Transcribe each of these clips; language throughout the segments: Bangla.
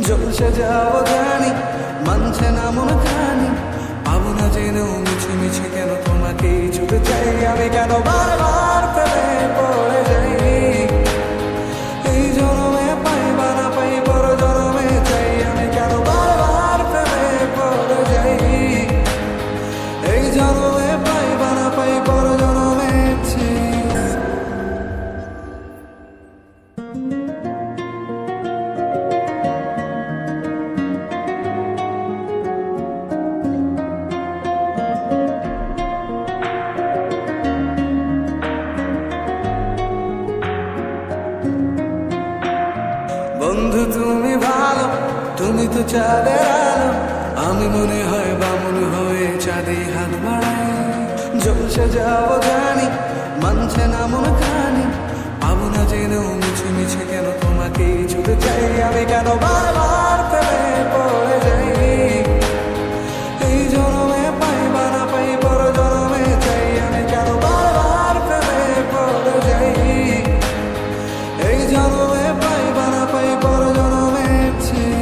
জলসে যাব জানি, মানছে না মন খানি, পাবো না জেনেও মিছে মিছে কেন তোমাকে ছুতে চাই আমি, কেন বারবার প্রেমে পড়ে যাই। এই জনমে পাই বা না পাই পর জনমে চাই আমি, কেন বারবার প্রেমে পড়ে যাই। এই জনমে পাই বা না পাই পর জনমে চাই। বন্ধু তুমি ভালো, তুমি তো চাঁদের আলো, আমি মনে হয় বা মনে হয়ে চাঁদে হাত বাড়াই। জলসে যাব জানি, মানছে না মন খানি, পাবো না জেনেও মিছে মিছে কেন তোমাকে ছুতে চাই আমি, কেন বারবার প্রেমে পড়ে যাই। এই জনমে পাই বা না পাই পর জনমে চাই আমি, কেন বারবার প্রেমে পড়ে যাই। এই জনমে পাই বা না পাই পর জনমে চাই।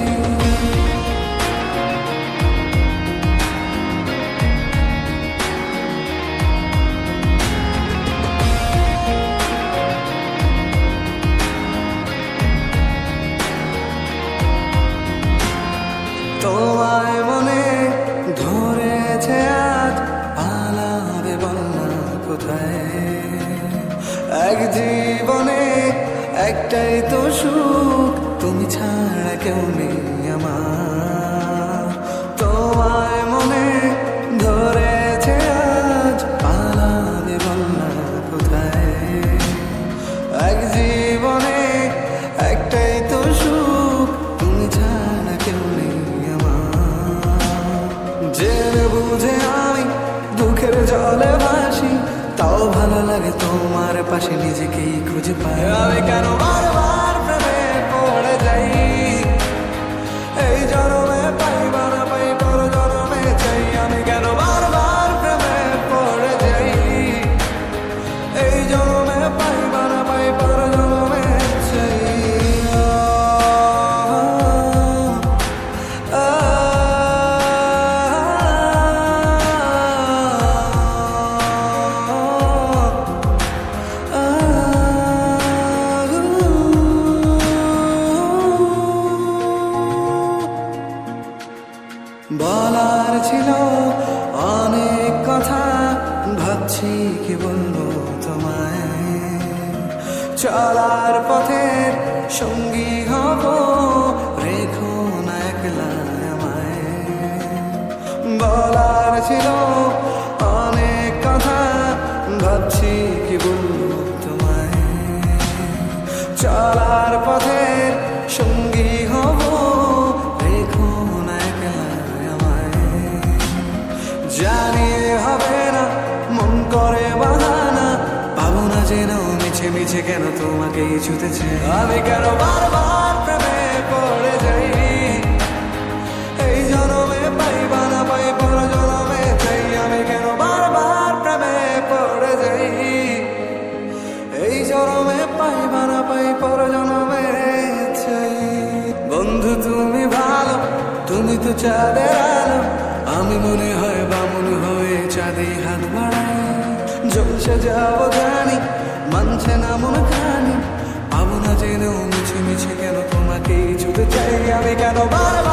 তোমায় মনে ধরেছে আজ, পালাবে বলনা কোথায়। এক জীবনে একটাই তো সুখ, তুমি ছাড়া কেউ নেই আমার। তোমায় মনে ধরেছে আজ, পালাবে বলনা কোথায়। এক জীবনে একটাই তো সুখ, তুমি ছাড়া কেউ নেই আমার। জেনে বুঝে আমি দুঃখের জলে ভাসি, তাও ভালো লাগে তোমার পাশে নিজেকেই খুঁজে পাই আমি, কেন বারবার প্রেমে পড়ে যাই। এই জনমে পাই বা না পাই পর জনমে চাই আমি, কেন বারবার প্রেমে পড়ে যাই। এই জনমে পাই বা না পাই পর জনমে চাই। বলার ছিল অনেক কথা, ভাবছি কি বলবো তোমায়। চলার পথের সঙ্গী হব, রেখো না একলা আমায়। বলার ছিল অনেক কথা, ভাবছি কি বলবো তোমায়। চলার পথের সঙ্গী হব, রেখো না একলা আমায়। জানি হবে না মন করে বাহানা, পাবো না জেনেও মিছে মিছে কেন তোমাকে ছুতে চাই আমি, কেন বারবার প্রেমে পড়ে যাই। এই জনমে পাই বা না পাই পর জনমে চাই আমি, কেন বারবার প্রেমে পড়ে যাই। এই জনমে পাই বা না পাই পর জনমে চাই। বন্ধু তুমি ভালো, তুমি তো চাঁদের আলো, আমি মনে হয় বা মনে হয়ে চাঁদে হাত বাড়াই। জলসে যাব জানি, মানছে না মন খানি, পাবো না জেনেও মিছে মিছে কেন তোমাকে ছুতে চাই আমি, কেন বারবার